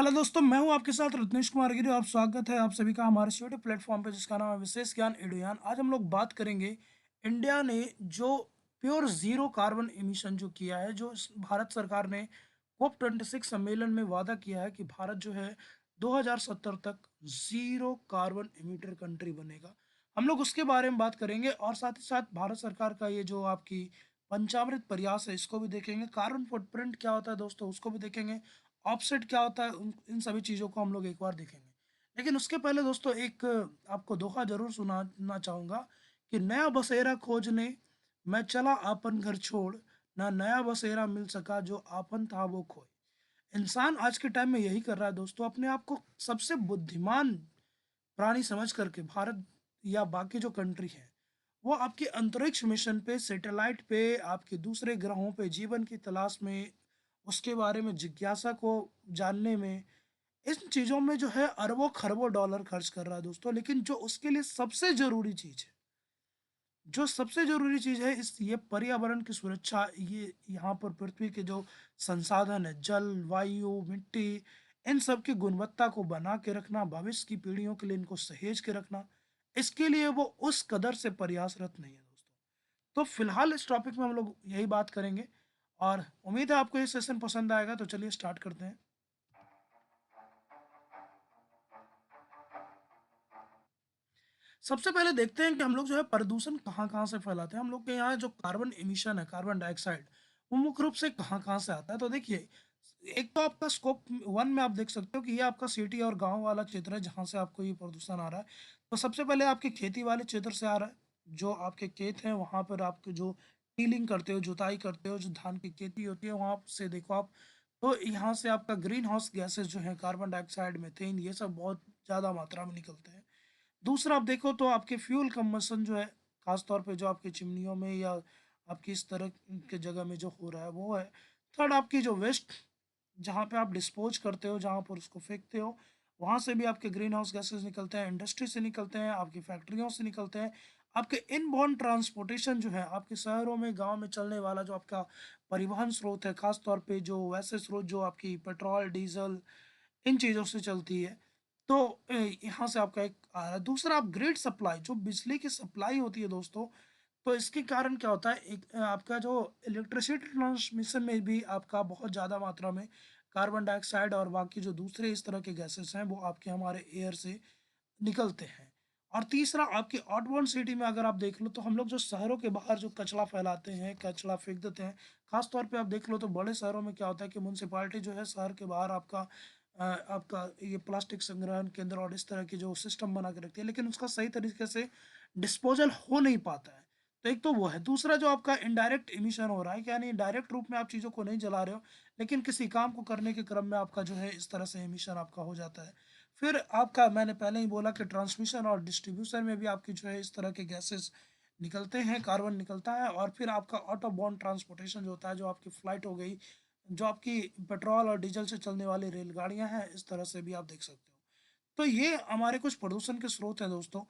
Hello दोस्तों, मैं हूं आपके साथ रत्नेश कुमार गिरी। आप स्वागत है आप सभी का हमारे यूट्यूब प्लेटफॉर्म पे जिसका नाम है विशेष ज्ञान एडुयान। आज हम लोग बात करेंगे इंडिया ने जो प्योर जीरो कार्बन एमिशन जो किया है, जो भारत सरकार ने COP26 सम्मेलन में वादा किया है कि भारत जो है 2070 तक जीरो कार्बन एमिटर कंट्री बनेगा। हम लोग उसके बारे में बात करेंगे और साथ ही साथ भारत सरकार का ये जो आपकी पंचामृत प्रयास है इसको भी देखेंगे। कार्बन फुटप्रिंट क्या होता है दोस्तों उसको भी देखेंगे। ऑफसेट क्या होता है इन सभी चीज़ों को हम लोग एक बार देखेंगे। लेकिन उसके पहले दोस्तों एक आपको दोहा जरूर सुनाना चाहूँगा कि नया बसेरा खोजने मैं चला आपन घर छोड़, ना नया बसेरा मिल सका जो आपन था वो खोए। इंसान आज के टाइम में यही कर रहा है दोस्तों, अपने आप को सबसे बुद्धिमान प्राणी समझ करके भारत या बाकी जो कंट्री है वो आपके अंतरिक्ष मिशन पे, सैटेलाइट पे, आपके दूसरे ग्रहों पे जीवन की तलाश में, उसके बारे में जिज्ञासा को जानने में, इन चीज़ों में जो है अरबों खरबों डॉलर खर्च कर रहा है दोस्तों। लेकिन जो उसके लिए सबसे ज़रूरी चीज़ है, जो सबसे ज़रूरी चीज़ है इस ये पर्यावरण की सुरक्षा, ये यहाँ पर पृथ्वी के जो संसाधन है, जल, वायु, मिट्टी, इन सब की गुणवत्ता को बना के रखना, भविष्य की पीढ़ियों के लिए इनको सहेज के रखना, इसके लिए वो उस कदर से प्रयासरत नहीं है दोस्तों। तो फिलहाल इस टॉपिक में हम लोग यही बात करेंगे और उम्मीद है आपको ये सेशन पसंद आएगा। तो चलिए स्टार्ट करते हैं। सबसे पहले देखते हैं कि हम लोग जो है प्रदूषण कहाँ-कहाँ से फैलाते हैं। हम लोग के यहाँ जो कार्बन एमिशन है, कार्बन डाइऑक्साइड, वो मुख्य रूप से कहाँ-कहाँ से आता है। तो देखिए, एक तो आपका स्कोप 1 में आप देख सकते हो कि ये आपका सिटी और गाँव वाला क्षेत्र है जहाँ से आपको ये प्रदूषण आ रहा है। तो सबसे पहले आपकी खेती वाले क्षेत्र से आ रहा है। जो आपके खेत हैं वहाँ पर आप जो टिलिंग करते हो, जुताई करते हो, जो धान की खेती होती है वहाँ से देखो आप, तो यहाँ से आपका ग्रीन हाउस गैसेज़ जो हैं, कार्बन डाइऑक्साइड, मीथेन, ये सब बहुत ज़्यादा मात्रा में निकलते हैं। दूसरा आप देखो तो आपके फ्यूल कंबशन जो है, खास तौर पे जो आपकी चिमनियों में या आपकी इस तरह के जगह में जो हो रहा है वो है। थर्ड आपकी जो वेस्ट, जहाँ पे आप डिस्पोज करते हो, जहाँ पर उसको फेंकते हो, वहाँ से भी आपके ग्रीन हाउस गैसेस निकलते हैं, इंडस्ट्री से निकलते हैं, आपकी फैक्ट्रियों से निकलते हैं। आपके इनबाउंड ट्रांसपोर्टेशन जो है, आपके शहरों में गांव में चलने वाला जो आपका परिवहन स्रोत है, खास तौर पे जो वैसे स्रोत जो आपकी पेट्रोल, डीजल, इन चीज़ों से चलती है। तो यहाँ से आपका एक आ रहा है। दूसरा आप ग्रिड सप्लाई, जो बिजली की सप्लाई होती है दोस्तों, तो इसके कारण क्या होता है, एक आपका जो इलेक्ट्रिसिटी ट्रांसमिशन में भी आपका बहुत ज़्यादा मात्रा में कार्बन डाइऑक्साइड और बाकी जो दूसरे इस तरह के गैसेस हैं वो आपके हमारे एयर से निकलते हैं। और तीसरा आपकी आउटबाउंड सिटी में अगर आप देख लो तो हम लोग जो शहरों के बाहर जो कचरा फैलाते हैं, कचरा फेंक देते हैं। खास तौर पे आप देख लो तो बड़े शहरों में क्या होता है कि म्युनिसिपैलिटी जो है शहर के बाहर आपका ये प्लास्टिक संग्रहण केंद्र और इस तरह की जो सिस्टम बना के रखती है, लेकिन उसका सही तरीके से डिस्पोजल हो नहीं पाता है। तो एक तो वो है। दूसरा जो आपका इनडायरेक्ट इमिशन हो रहा है, यानी डायरेक्ट रूप में आप चीज़ों को नहीं जला रहे हो, लेकिन किसी काम को करने के क्रम में आपका जो है इस तरह से इमिशन आपका हो जाता है। फिर आपका, मैंने पहले ही बोला कि ट्रांसमिशन और डिस्ट्रीब्यूशन में भी आपकी जो है इस तरह के गैसेस निकलते हैं, कार्बन निकलता है। और फिर आपका आउट ऑफ बाउंड ट्रांसपोर्टेशन जो होता है, जो आपकी फ्लाइट हो गई, जो आपकी पेट्रोल और डीजल से चलने वाली रेलगाड़ियां हैं, इस तरह से भी आप देख सकते हो। तो ये हमारे कुछ प्रदूषण के स्रोत हैं दोस्तों।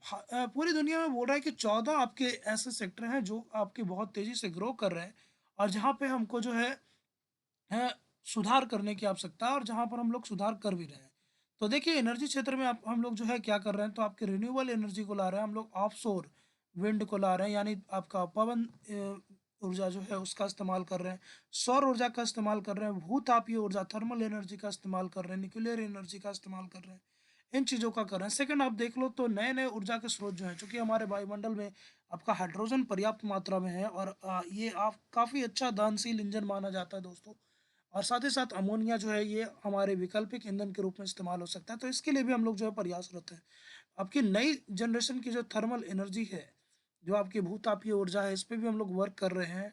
पूरी दुनिया में बोल रहा है कि 14 आपके ऐसे सेक्टर हैं जो आपके बहुत तेजी से ग्रो कर रहे हैं और जहाँ पे हमको जो है सुधार करने की आवश्यकता है और जहाँ पर हम लोग सुधार कर भी रहे हैं। तो देखिए एनर्जी क्षेत्र में आप हम लोग जो है क्या कर रहे हैं, तो आपके रिन्यूएबल एनर्जी को ला रहे हैं हम लोग, ऑफशोर विंड को ला रहे हैं, यानी आपका पवन ऊर्जा जो है उसका इस्तेमाल कर रहे हैं, सौर ऊर्जा का इस्तेमाल कर रहे हैं, भूतापीय ऊर्जा थर्मल एनर्जी का इस्तेमाल कर रहे हैं, न्यूक्लियर एनर्जी का इस्तेमाल कर रहे हैं। इन चीज़ों का कर रहे हैं। सेकंड आप देख लो तो नए नए ऊर्जा के स्रोत जो हैं, चूंकि हमारे वायुमंडल में आपका हाइड्रोजन पर्याप्त मात्रा में है और ये आप काफ़ी अच्छा दहनशील इंजन माना जाता है दोस्तों। और साथ ही साथ अमोनिया जो है ये हमारे वैकल्पिक ईंधन के रूप में इस्तेमाल हो सकता है। तो इसके लिए भी हम लोग जो है प्रयासरत हैं। आपकी नई जनरेशन की जो थर्मल एनर्जी है, जो आपकी भूतापीय ऊर्जा है, इस पे भी हम लोग वर्क कर रहे हैं।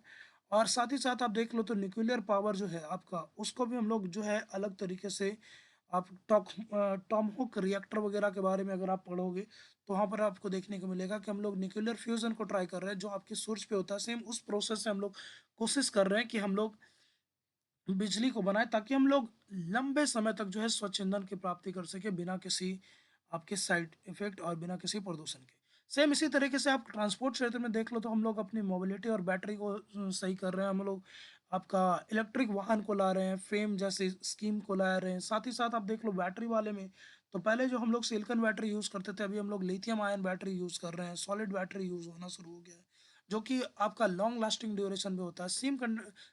और साथ ही साथ आप देख लो तो न्यूक्लियर पावर जो है आपका, उसको भी हम लोग जो है अलग तरीके से, आप टॉमहुक रिएक्टर वगैरह के बारे में अगर आप पढ़ोगे तो वहाँ पर आपको देखने को मिलेगा कि हम लोग न्यूक्लियर फ्यूजन को ट्राई कर रहे हैं, जो आपके सूरज पे होता है। सेम उस प्रोसेस से हम लोग कोशिश कर रहे हैं कि हम लोग बिजली को बनाएँ ताकि हम लोग लंबे समय तक जो है स्वच्छ ईंधन की प्राप्ति कर सकें, बिना किसी आपके साइड इफ़ेक्ट और बिना किसी प्रदूषण के। सेम इसी तरीके से आप ट्रांसपोर्ट क्षेत्र में देख लो तो हम लोग अपनी मोबिलिटी और बैटरी को सही कर रहे हैं। हम लोग आपका इलेक्ट्रिक वाहन को ला रहे हैं, फेम जैसे स्कीम को ला रहे हैं। साथ ही साथ आप देख लो बैटरी वाले में, तो पहले जो हम लोग सिलिकॉन बैटरी यूज़ करते थे, अभी हम लोग लिथियम आयन बैटरी यूज़ कर रहे हैं, सॉलिड बैटरी यूज़ होना शुरू हो गया है, जो कि आपका लॉन्ग लास्टिंग ड्यूरेशन भी होता है।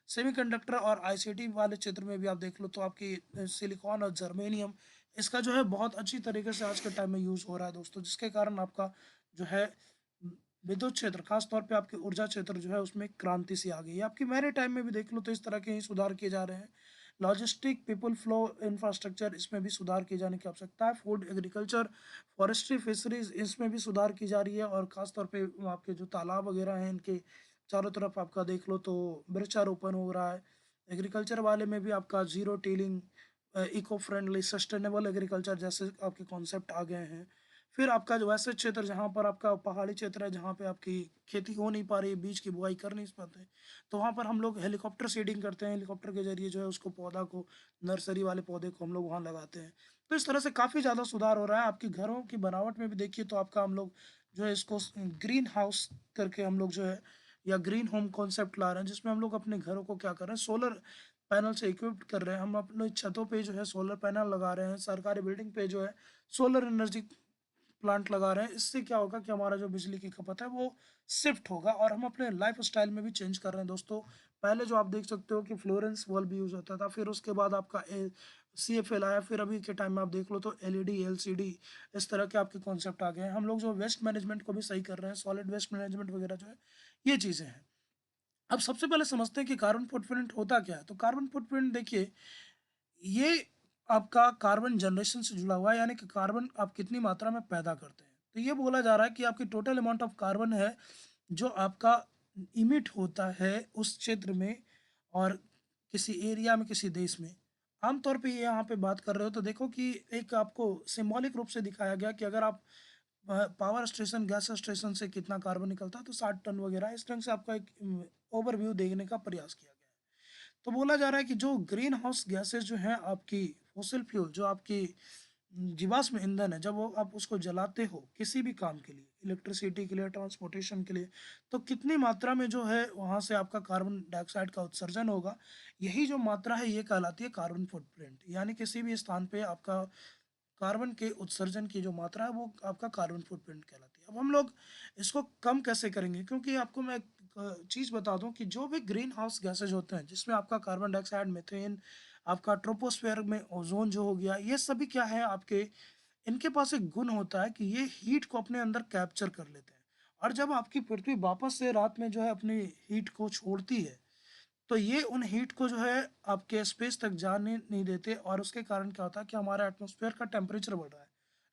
सेमीकंडक्टर और आईसीटी वाले क्षेत्र में भी आप देख लो तो आपकी सिलिकॉन और जर्मेनियम इसका जो है बहुत अच्छी तरीके से आज के टाइम में यूज़ हो रहा है दोस्तों, जिसके कारण आपका जो है विद्युत क्षेत्र खास तौर पे आपके ऊर्जा क्षेत्र जो है उसमें क्रांति सी आ गई है। आपकी मेरे टाइम में भी देख लो तो इस तरह के ही सुधार किए जा रहे हैं। लॉजिस्टिक, पीपल फ्लो, इंफ्रास्ट्रक्चर इसमें भी सुधार किए जाने की आवश्यकता है। फूड, एग्रीकल्चर, फॉरेस्ट्री, फिशरीज इसमें भी सुधार की जा रही है और खास तौर पे आपके जो तालाब वगैरह हैं इनके चारों तरफ आपका देख लो तो वृक्षारोपण हो रहा है। एग्रीकल्चर वाले में भी आपका zero tilling, eco friendly, sustainable agriculture जैसे आपके कॉन्सेप्ट आ गए हैं। फिर आपका जो वैसे क्षेत्र जहाँ पर आपका पहाड़ी क्षेत्र है, जहाँ पे आपकी खेती हो नहीं पा रही, बीज की बुआई कर नहीं पाते, तो वहाँ पर हम लोग हेलीकॉप्टर सीडिंग करते हैं। हेलीकॉप्टर के ज़रिए जो है उसको पौधा को, नर्सरी वाले पौधे को हम लोग वहाँ लगाते हैं। तो इस तरह से काफ़ी ज़्यादा सुधार हो रहा है। आपकी घरों की बनावट में भी देखिए तो आपका हम लोग जो है इसको ग्रीन हाउस करके हम लोग जो है या ग्रीन होम कॉन्सेप्ट ला रहे हैं, जिसमें हम लोग अपने घरों को क्या कर रहे हैं, सोलर पैनल से इक्विप्ड कर रहे हैं। हम अपने छतों पे जो है सोलर पैनल लगा रहे हैं, सरकारी बिल्डिंग पे जो है सोलर एनर्जी प्लांट लगा रहे हैं। इससे क्या होगा कि हमारा जो बिजली की खपत है वो शिफ्ट होगा और हम अपने लाइफ स्टाइल में भी चेंज कर रहे हैं दोस्तों। पहले जो आप देख सकते हो कि फ्लोरेंस बल्ब यूज़ होता था, फिर उसके बाद आपका CFL आया, फिर अभी के टाइम में आप देख लो तो LED, LCD इस तरह के आपके कॉन्सेप्ट आ गए हैं। हम लोग जो वेस्ट मैनेजमेंट को भी सही कर रहे हैं, सॉलिड वेस्ट मैनेजमेंट वगैरह जो है ये चीज़ें हैं। अब सबसे पहले समझते हैं कि कार्बन फुटप्रिंट होता क्या है। तो कार्बन फुटप्रिंट देखिए, ये आपका कार्बन जनरेशन से जुड़ा हुआ है, यानी कि कार्बन आप कितनी मात्रा में पैदा करते हैं। तो ये बोला जा रहा है कि आपकी टोटल अमाउंट ऑफ कार्बन है जो आपका इमिट होता है उस क्षेत्र में और किसी एरिया में, किसी देश में। आमतौर पे ये यहाँ पे बात कर रहे हो तो देखो कि एक आपको सिंबॉलिक रूप से दिखाया गया कि अगर आप पावर स्टेशन, गैस स्टेशन से कितना कार्बन निकलता है तो 60 टन वगैरह, इस ढंग से आपका एक ओवरव्यू देखने का प्रयास किया गया है। तो बोला जा रहा है कि जो ग्रीन हाउस गैसेस जो हैं आपकी, फॉसिल फ्यूल जो आपकी जीवाश्म ईंधन है, जब वो आप उसको जलाते हो किसी भी काम के लिए, इलेक्ट्रिसिटी के लिए, ट्रांसपोर्टेशन के लिए, तो कितनी मात्रा में जो है वहाँ से आपका कार्बन डाइऑक्साइड का उत्सर्जन होगा, यही जो मात्रा है ये कहलाती है कार्बन फुटप्रिंट। यानी किसी भी स्थान पे आपका कार्बन के उत्सर्जन की जो मात्रा है वो आपका कार्बन फुटप्रिंट कहलाती है। अब हम लोग इसको कम कैसे करेंगे, क्योंकि आपको मैं एक चीज़ बता दूं कि जो भी ग्रीन हाउस गैसेज होते हैं जिसमें आपका कार्बन डाइऑक्साइड, मीथेन, आपका ट्रोपोस्फेयर में ओजोन जो हो गया, ये सभी क्या है आपके, इनके पास एक गुण होता है कि ये हीट को अपने अंदर कैप्चर कर लेते हैं। और जब आपकी पृथ्वी वापस से रात में जो है अपनी हीट को छोड़ती है, तो ये उन हीट को जो है आपके स्पेस तक जाने नहीं देते और उसके कारण क्या होता है कि हमारा एटमॉस्फेयर का टेम्परेचर बढ़ रहा है,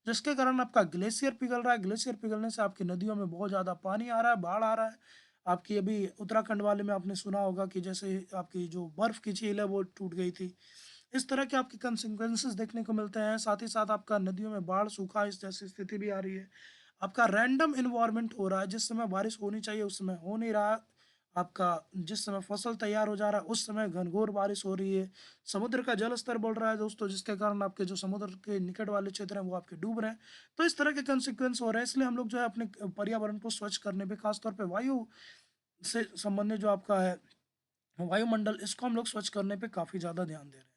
जिसके कारण आपका ग्लेशियर पिघल रहा है। ग्लेशियर पिघलने से आपकी नदियों में बहुत ज़्यादा पानी आ रहा है, बाढ़ आ रहा है। आपकी अभी उत्तराखंड वाले में आपने सुना होगा कि जैसे आपकी जो बर्फ़ की झील है वो टूट गई थी। इस तरह के आपके कंसिक्वेंसेस देखने को मिलते हैं। साथ ही साथ आपका नदियों में बाढ़, सूखा इस जैसी स्थिति भी आ रही है। आपका रैंडम इन्वायरमेंट हो रहा है, जिस समय बारिश होनी चाहिए उस समय हो नहीं रहा। आपका जिस समय फसल तैयार हो जा रहा है उस समय घनघोर बारिश हो रही है। समुद्र का जल स्तर बढ़ रहा है दोस्तों, जिसके कारण आपके जो समुद्र के निकट वाले क्षेत्र हैं वो आपके डूब रहे हैं। तो इस तरह के कंसिक्वेंस हो रहे हैं, इसलिए हम लोग जो है अपने पर्यावरण को स्वच्छ करने पे, खासतौर पे वायु से संबंधित जो आपका है वायुमंडल, इसको हम लोग स्वच्छ करने पे काफ़ी ज़्यादा ध्यान दे रहे हैं।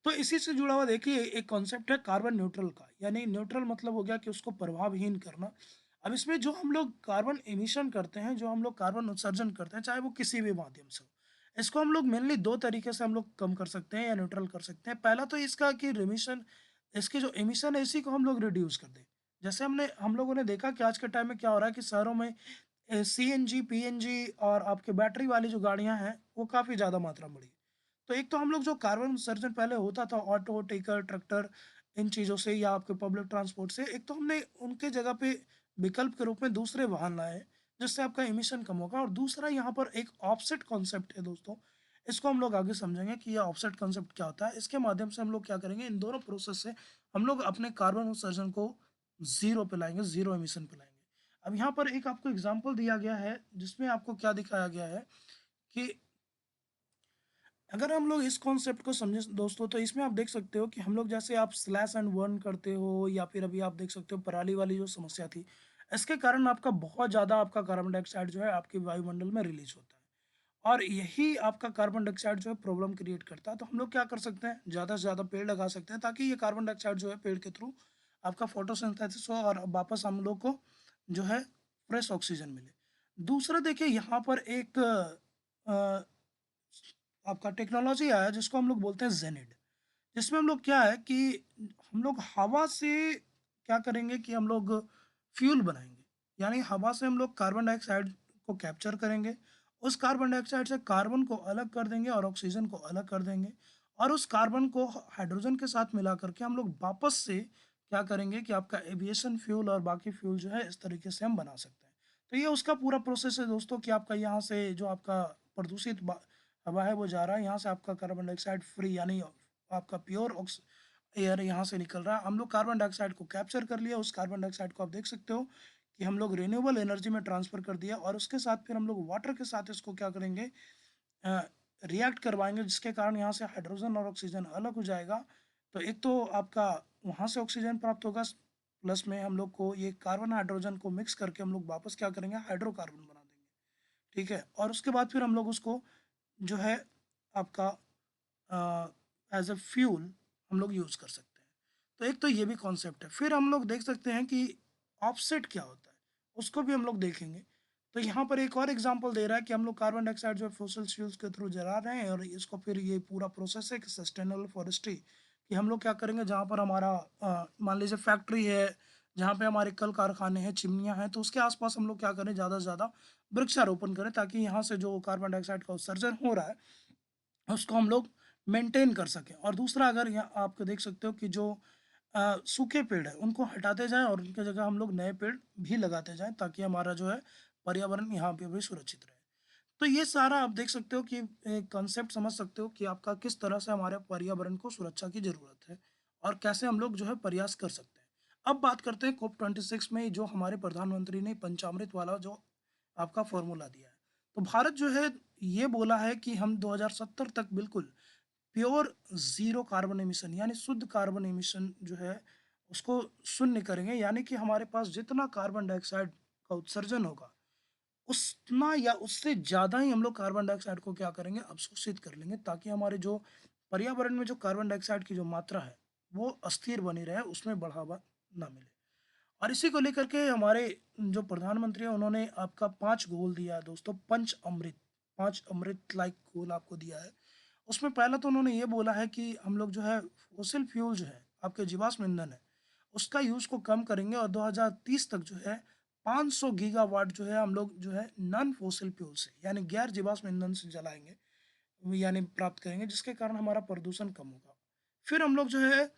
तो इसी से जुड़ा हुआ देखिए एक कॉन्सेप्ट है कार्बन न्यूट्रल का, यानी न्यूट्रल मतलब हो गया कि उसको प्रभावहीन करना। अब इसमें जो हम लोग कार्बन एमिशन करते हैं, जो हम लोग कार्बन उत्सर्जन करते हैं, चाहे वो किसी भी माध्यम से हो, इसको हम लोग मेनली दो तरीके से हम लोग कम कर सकते हैं या न्यूट्रल कर सकते हैं। पहला तो इसका कि रिमिशन, इसकी जो एमिशन है इसी को हम लोग रिड्यूस कर दें। जैसे हम लोगों ने देखा कि आज के टाइम में क्या हो रहा है कि शहरों में CNG, PNG और आपके बैटरी वाली जो गाड़ियां हैं वो काफ़ी ज़्यादा मात्रा में बढ़ी है। तो एक तो हम लोग जो कार्बन उत्सर्जन पहले होता था ऑटो, टेकर, ट्रैक्टर, इन चीज़ों से या आपके पब्लिक ट्रांसपोर्ट से, एक तो हमने उनके जगह पे विकल्प के रूप में दूसरे वाहन लाए, जिससे आपका इमिशन कम होगा। और दूसरा यहाँ पर एक ऑफसेट कॉन्सेप्ट है दोस्तों, इसको हम लोग आगे समझेंगे कि यह ऑफसेट कॉन्सेप्ट क्या होता है। इसके माध्यम से हम लोग क्या करेंगे, इन दोनों प्रोसेस से हम लोग अपने कार्बन उत्सर्जन को ज़ीरो पे लाएँगे, ज़ीरो एमिशन पे लाएँगे। अब यहाँ पर एक आपको एग्ज़ाम्पल दिया गया है, जिसमें आपको क्या दिखाया गया है कि अगर हम लोग इस कॉन्सेप्ट को समझें दोस्तों, तो इसमें आप देख सकते हो कि हम लोग जैसे आप स्लैश एंड बर्न करते हो या फिर अभी आप देख सकते हो पराली वाली जो समस्या थी, इसके कारण आपका बहुत ज़्यादा आपका कार्बन डाइऑक्साइड जो है आपके वायुमंडल में रिलीज़ होता है। और यही आपका कार्बन डाइऑक्साइड जो है प्रॉब्लम क्रिएट करता है। तो हम लोग क्या कर सकते हैं, ज़्यादा से ज़्यादा पेड़ लगा सकते हैं ताकि ये कार्बन डाइऑक्साइड जो है पेड़ के थ्रू आपका फोटोसिंथेसिस हो और वापस हम लोग को जो है फ्रेश ऑक्सीजन मिले। दूसरा देखिए यहाँ पर एक अ, आपका टेक्नोलॉजी आया जिसको हम लोग बोलते हैं जेनिड। जिसमें हम लोग क्या है कि हम लोग हवा से क्या करेंगे कि हम लोग फ्यूल बनाएंगे। यानी हवा से हम लोग कार्बन डाइऑक्साइड को कैप्चर करेंगे, उस कार्बन डाइऑक्साइड से कार्बन को अलग कर देंगे और ऑक्सीजन को अलग कर देंगे, और उस कार्बन को हाइड्रोजन के साथ मिला करके हम लोग वापस से क्या करेंगे कि आपका एविएशन फ्यूल और बाकी फ्यूल जो है इस तरीके से हम बना सकते हैं। तो ये उसका पूरा प्रोसेस है दोस्तों कि आपका यहाँ से जो आपका प्रदूषित हवा है वो जा रहा है, यहाँ से आपका कार्बन डाइऑक्साइड फ्री यानी आपका प्योर एयर यहाँ से निकल रहा है। हम लोग कार्बन डाइऑक्साइड को कैप्चर कर लिया, उस कार्बन डाइऑक्साइड को आप देख सकते हो कि हम लोग रिन्यूएबल एनर्जी में ट्रांसफर कर दिया, और उसके साथ फिर हम लोग वाटर के साथ इसको क्या करेंगे, रिएक्ट करवाएंगे, जिसके कारण यहाँ से हाइड्रोजन और ऑक्सीजन अलग हो जाएगा। तो एक तो आपका वहाँ से ऑक्सीजन प्राप्त होगा, प्लस में हम लोग को ये कार्बन हाइड्रोजन को मिक्स करके हम लोग वापस क्या करेंगे, हाइड्रोकार्बन बना देंगे। ठीक है, और उसके बाद फिर हम लोग उसको जो है आपका एज अ फ्यूल हम लोग यूज़ कर सकते हैं। तो एक तो ये भी कॉन्सेप्ट है। फिर हम लोग देख सकते हैं कि ऑफसेट क्या होता है, उसको भी हम लोग देखेंगे। तो यहाँ पर एक और एग्जांपल दे रहा है कि हम लोग कार्बन डाइऑक्साइड जो है फॉसिल फ्यूल्स के थ्रू जला रहे हैं, और इसको फिर ये पूरा प्रोसेस है कि सस्टेनेबल फॉरेस्ट्री, कि हम लोग क्या करेंगे जहाँ पर हमारा मान लीजिए फैक्ट्री है, जहाँ पे हमारे कल कारखाने हैं, चिमनियाँ हैं, तो उसके आसपास हम लोग क्या करें, ज़्यादा से ज़्यादा वृक्षारोपण करें, ताकि यहाँ से जो कार्बन डाइऑक्साइड का उत्सर्जन हो रहा है उसको हम लोग मेंटेन कर सकें। और दूसरा, अगर यहाँ आप देख सकते हो कि जो सूखे पेड़ हैं उनको हटाते जाएं और उनकी जगह हम लोग नए पेड़ भी लगाते जाएं, ताकि हमारा जो है पर्यावरण यहाँ पे भी सुरक्षित रहे। तो ये सारा आप देख सकते हो कि कंसेप्ट समझ सकते हो कि आपका किस तरह से हमारे पर्यावरण को सुरक्षा की ज़रूरत है और कैसे हम लोग जो है प्रयास कर सकते हैं। अब बात करते हैं COP26 में जो हमारे प्रधानमंत्री ने पंचामृत वाला जो आपका फॉर्मूला दिया है। तो भारत जो है ये बोला है कि हम 2070 तक बिल्कुल प्योर ज़ीरो कार्बन एमिशन यानी शुद्ध कार्बन एमिशन जो है उसको शून्य करेंगे। यानी कि हमारे पास जितना कार्बन डाइऑक्साइड का उत्सर्जन होगा उतना या उससे ज़्यादा ही हम लोग कार्बन डाइऑक्साइड को क्या करेंगे, अवशोषित कर लेंगे, ताकि हमारे जो पर्यावरण में जो कार्बन डाइऑक्साइड की जो मात्रा है वो अस्थिर बनी रहे, उसमें बढ़ावा ना मिले। और इसी को लेकर के हमारे जो प्रधानमंत्री हैं उन्होंने आपका 5 गोल दिया है दोस्तों, पंच अमृत, 5 अमृत लाइक गोल आपको दिया है। उसमें पहला तो उन्होंने ये बोला है कि हम लोग जो है फॉसिल फ्यूल जो है आपके जीवाश्म ईंधन है उसका यूज़ को कम करेंगे, और 2030 तक जो है 500 गीगावाट जो है हम लोग जो है नॉन फॉसिल फ्यूल से यानी गैर जीवाश्म ईंधन से जलाएंगे, यानी प्राप्त करेंगे, जिसके कारण हमारा प्रदूषण कम होगा। फिर हम लोग जो है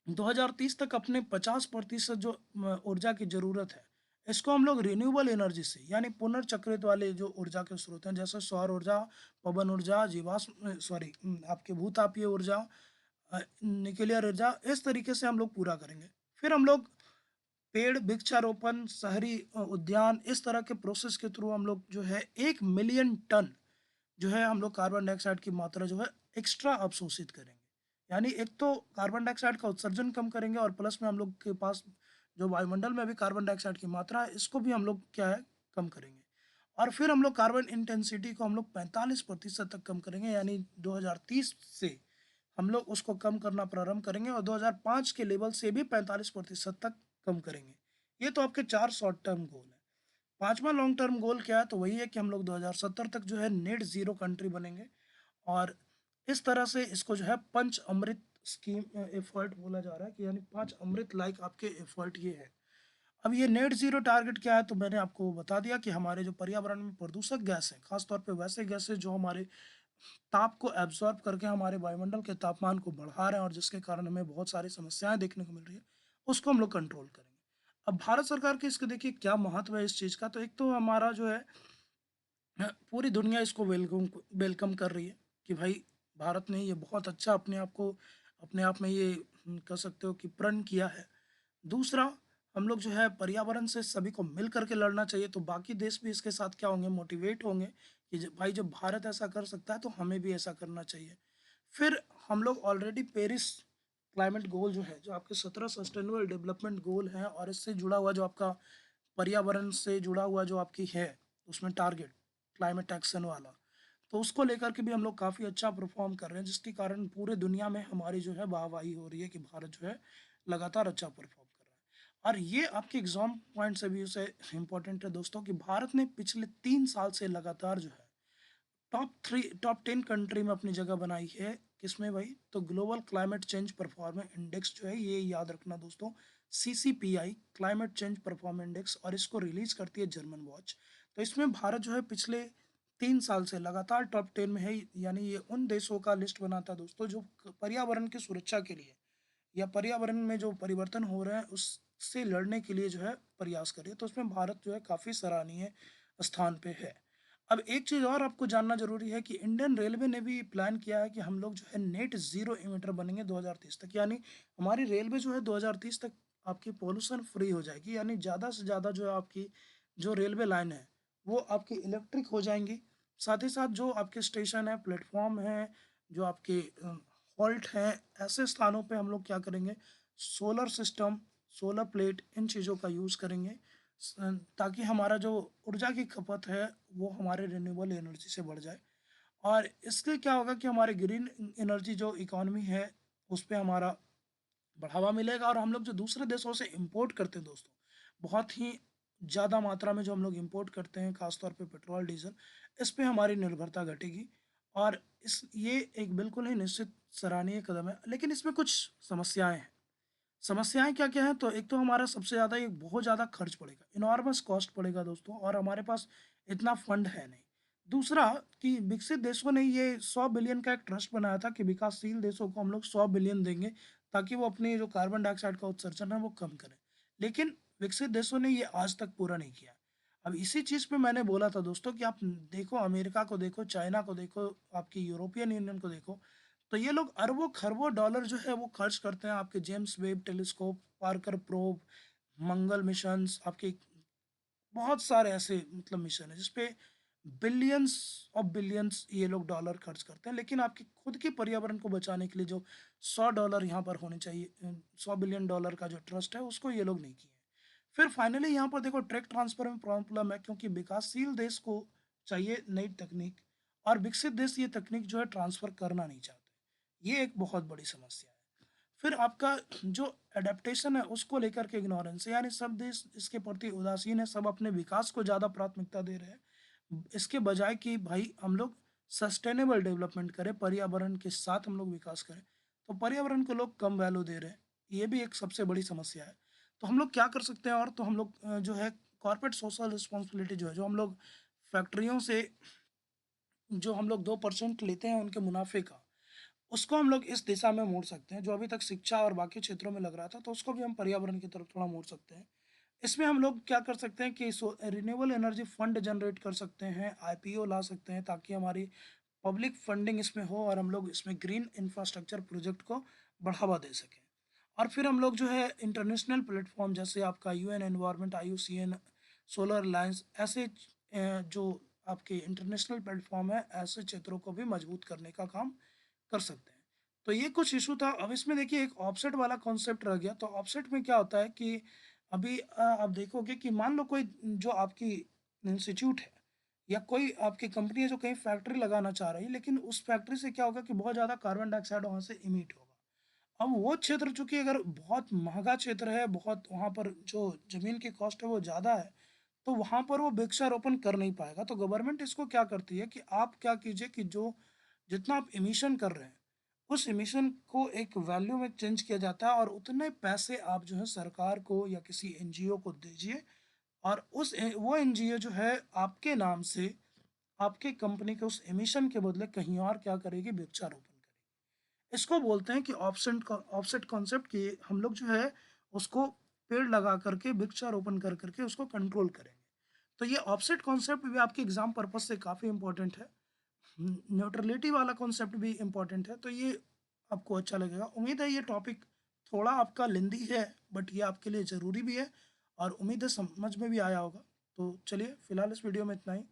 2030 तक अपने 50% जो ऊर्जा की ज़रूरत है इसको हम लोग रिन्यूएबल एनर्जी से यानी पुनर्चक्रित वाले जो ऊर्जा के स्रोत हैं, जैसे सौर ऊर्जा, पवन ऊर्जा, जीवाश्म सॉरी आपके भूतापीय ऊर्जा, न्यूक्लियर ऊर्जा, इस तरीके से हम लोग पूरा करेंगे। फिर हम लोग पेड़ वृक्षारोपण, शहरी उद्यान, इस तरह के प्रोसेस के थ्रू हम लोग जो है 1 मिलियन टन जो है हम लोग कार्बन डाइऑक्साइड की मात्रा जो है एक्स्ट्रा अवशोषित करेंगे। यानी एक तो कार्बन डाइऑक्साइड का उत्सर्जन कम करेंगे, और प्लस में हम लोग के पास जो वायुमंडल में भी कार्बन डाइऑक्साइड की मात्रा है इसको भी हम लोग क्या है, कम करेंगे। और फिर हम लोग कार्बन इंटेंसिटी को हम लोग 45% तक कम करेंगे, यानी 2030 से हम लोग उसको कम करना प्रारंभ करेंगे, और 2005 के लेवल से भी 45% तक कम करेंगे। ये तो आपके 4 शॉर्ट टर्म गोल है। पांचवा लॉन्ग टर्म गोल क्या है, तो वही है कि हम लोग 2070 तक जो है नेट ज़ीरो कंट्री बनेंगे। और इस तरह से इसको जो है पंच अमृत स्कीम एफर्ट बोला जा रहा है, कि यानी 5 अमृत लाइक आपके एफर्ट ये है। अब ये नेट ज़ीरो टारगेट क्या है, तो मैंने आपको बता दिया कि हमारे जो पर्यावरण में प्रदूषक गैस है, खास तौर पे वैसे गैसें जो हमारे ताप को एब्जॉर्ब करके हमारे वायुमंडल के तापमान को बढ़ा रहे हैं और जिसके कारण हमें बहुत सारी समस्याएं देखने को मिल रही है, उसको हम लोग कंट्रोल करेंगे। अब भारत सरकार के इसके देखिए क्या महत्व है इस चीज़ का, तो एक तो हमारा जो है पूरी दुनिया इसको वेलकम वेलकम कर रही है कि भाई भारत ने ये बहुत अच्छा अपने आप को अपने आप में ये कह सकते हो कि प्रण किया है। दूसरा, हम लोग जो है पर्यावरण से सभी को मिल करके लड़ना चाहिए, तो बाकी देश भी इसके साथ क्या होंगे, मोटिवेट होंगे कि भाई जब भारत ऐसा कर सकता है तो हमें भी ऐसा करना चाहिए। फिर हम लोग ऑलरेडी पेरिस क्लाइमेट गोल जो है, जो आपके 17 सस्टेनेबल डेवलपमेंट गोल हैं, और इससे जुड़ा हुआ जो आपका पर्यावरण से जुड़ा हुआ जो आपकी है उसमें टारगेट क्लाइमेट एक्शन वाला, तो उसको लेकर के भी हम लोग काफ़ी अच्छा परफ़ॉर्म कर रहे हैं, जिसके कारण पूरे दुनिया में हमारी जो है वाहवाही हो रही है कि भारत जो है लगातार अच्छा परफ़ॉर्म कर रहा है। और ये आपके एग्ज़ाम पॉइंट से भी उसे इम्पोर्टेंट है दोस्तों कि भारत ने पिछले 3 साल से लगातार जो है टॉप 10 कंट्री में अपनी जगह बनाई है। किसमें भाई? तो global climate change performance index जो है, ये याद रखना दोस्तों, सीसीपीआई क्लाइमेट चेंज परफॉर्मेंस इंडेक्स, और इसको रिलीज करती है जर्मन वॉच। तो इसमें भारत जो है पिछले 3 साल से लगातार टॉप 10 में है। यानी ये उन देशों का लिस्ट बनाता है दोस्तों जो पर्यावरण की सुरक्षा के लिए या पर्यावरण में जो परिवर्तन हो रहे हैं उससे लड़ने के लिए जो है प्रयास करिए। तो उसमें भारत जो है काफ़ी सराहनीय स्थान पे है। अब एक चीज़ और आपको जानना ज़रूरी है कि इंडियन रेलवे ने भी प्लान किया है कि हम लोग जो है नेट ज़ीरो एमिटर बनेंगे 2030 तक। यानी हमारी रेलवे जो है 2030 तक आपकी पॉल्यूशन फ्री हो जाएगी। यानी ज़्यादा से ज़्यादा जो है आपकी जो रेलवे लाइन है वो आपकी इलेक्ट्रिक हो जाएंगी। साथ ही साथ जो आपके स्टेशन है, प्लेटफॉर्म है, जो आपके हॉल्ट हैं, ऐसे स्थानों पे हम लोग क्या करेंगे, सोलर सिस्टम, सोलर प्लेट, इन चीज़ों का यूज़ करेंगे ताकि हमारा जो ऊर्जा की खपत है वो हमारे रिन्यूएबल एनर्जी से बढ़ जाए। और इससे क्या होगा कि हमारे ग्रीन एनर्जी जो इकोनॉमी है उस पे हमारा बढ़ावा मिलेगा। और हम लोग जो दूसरे देशों से इंपोर्ट करते हैं दोस्तों, बहुत ही ज़्यादा मात्रा में जो हम लोग इंपोर्ट करते हैं खासतौर पे पेट्रोल डीजल, इस पे हमारी निर्भरता घटेगी। और इस ये एक बिल्कुल ही निश्चित सराहनीय कदम है, लेकिन इसमें कुछ समस्याएं हैं। समस्याएं क्या क्या हैं? तो एक तो हमारा सबसे ज़्यादा ये बहुत ज़्यादा खर्च पड़ेगा, इनॉर्मस कॉस्ट पड़ेगा दोस्तों, और हमारे पास इतना फंड है नहीं। दूसरा कि विकसित देशों ने ये 100 बिलियन का एक ट्रस्ट बनाया था कि विकासशील देशों को हम लोग 100 बिलियन देंगे ताकि वो अपनी जो कार्बन डाइऑक्साइड का उत्सर्जन है वो कम करें। लेकिन विकसित देशों ने ये आज तक पूरा नहीं किया। अब इसी चीज़ पे मैंने बोला था दोस्तों कि आप देखो, अमेरिका को देखो, चाइना को देखो, आपकी यूरोपियन यूनियन को देखो, तो ये लोग अरबों खरबों डॉलर जो है वो खर्च करते हैं आपके James Webb telescope, Parker probe, मंगल मिशंस, आपके बहुत सारे ऐसे मतलब मिशन है जिसपे बिलियंस ऑफ बिलियंस ये लोग डॉलर खर्च करते हैं। लेकिन आपके खुद के पर्यावरण को बचाने के लिए जो $100 यहाँ पर होने चाहिए, $100 बिलियन का जो ट्रस्ट है उसको ये लोग नहीं किए। फिर फाइनली यहाँ पर देखो ट्रैक ट्रांसफर में प्रॉब्लम है, क्योंकि विकासशील देश को चाहिए नई तकनीक और विकसित देश ये तकनीक जो है ट्रांसफर करना नहीं चाहते। ये एक बहुत बड़ी समस्या है। फिर आपका जो एडेप्टेशन है उसको लेकर के इग्नोरेंस है, यानी सब देश इसके प्रति उदासीन है, सब अपने विकास को ज़्यादा प्राथमिकता दे रहे हैं इसके बजाय कि भाई हम लोग सस्टेनेबल डेवलपमेंट करें, पर्यावरण के साथ हम लोग विकास करें। तो पर्यावरण को लोग कम वैल्यू दे रहे हैं, ये भी एक सबसे बड़ी समस्या है। तो हम लोग क्या कर सकते हैं? और तो हम लोग जो है कॉर्पोरेट सोशल रिस्पॉन्सिबिलिटी जो है, जो हम लोग फैक्ट्रियों से जो हम लोग 2% लेते हैं उनके मुनाफे का, उसको हम लोग इस दिशा में मोड़ सकते हैं। जो अभी तक शिक्षा और बाकी क्षेत्रों में लग रहा था, तो उसको भी हम पर्यावरण की तरफ थोड़ा मोड़ सकते हैं। इसमें हम लोग क्या कर सकते हैं कि रिन्यूएबल एनर्जी फंड जनरेट कर सकते हैं, आईपीओ ला सकते हैं ताकि हमारी पब्लिक फंडिंग इसमें हो और हम लोग इसमें ग्रीन इंफ्रास्ट्रक्चर प्रोजेक्ट को बढ़ावा दे सकें। और फिर हम लोग जो है इंटरनेशनल प्लेटफॉर्म जैसे आपका UN environment, IUCN, solar alliance, ऐसे जो आपके इंटरनेशनल प्लेटफॉर्म है, ऐसे क्षेत्रों को भी मजबूत करने का काम कर सकते हैं। तो ये कुछ इशू था। अब इसमें देखिए एक ऑफसेट वाला कॉन्सेप्ट रह गया। तो ऑफसेट में क्या होता है कि अभी आप देखोगे कि मान लो कोई जो आपकी इंस्टीट्यूट है या कोई आपकी कंपनी है जो कहीं फैक्ट्री लगाना चाह रही है, लेकिन उस फैक्ट्री से क्या होगा कि बहुत ज़्यादा कार्बन डाइऑक्साइड वहाँ से इमिट होगा। अब वो क्षेत्र चूंकि अगर बहुत महंगा क्षेत्र है, बहुत वहाँ पर जो ज़मीन की कॉस्ट है वो ज़्यादा है, तो वहाँ पर वो वृक्षारोपण कर नहीं पाएगा। तो गवर्नमेंट इसको क्या करती है कि आप क्या कीजिए कि जो जितना आप इमिशन कर रहे हैं उस इमिशन को एक वैल्यू में चेंज किया जाता है और उतने पैसे आप जो है सरकार को या किसी एनजीओ को दीजिए। और वो एनजीओ जो है आपके नाम से आपके कंपनी के उस एमिशन के बदले कहीं और क्या करेगी, वृक्षारोपण करेगी। इसको बोलते हैं कि ऑफसेट कॉन्सेप्ट, कि हम लोग जो है उसको पेड़ लगा करके वृक्षारोपण कर करके उसको कंट्रोल करेंगे। तो ये ऑफसेट कॉन्सेप्ट भी आपके एग्जाम पर्पज से काफ़ी इंपॉर्टेंट है। न्यूट्रलिटी वाला कॉन्सेप्ट भी इम्पोर्टेंट है। तो ये आपको अच्छा लगेगा। उम्मीद है ये टॉपिक थोड़ा आपका लेंदी है, बट ये आपके लिए ज़रूरी भी है और उम्मीद है समझ में भी आया होगा। तो चलिए फिलहाल इस वीडियो में इतना ही।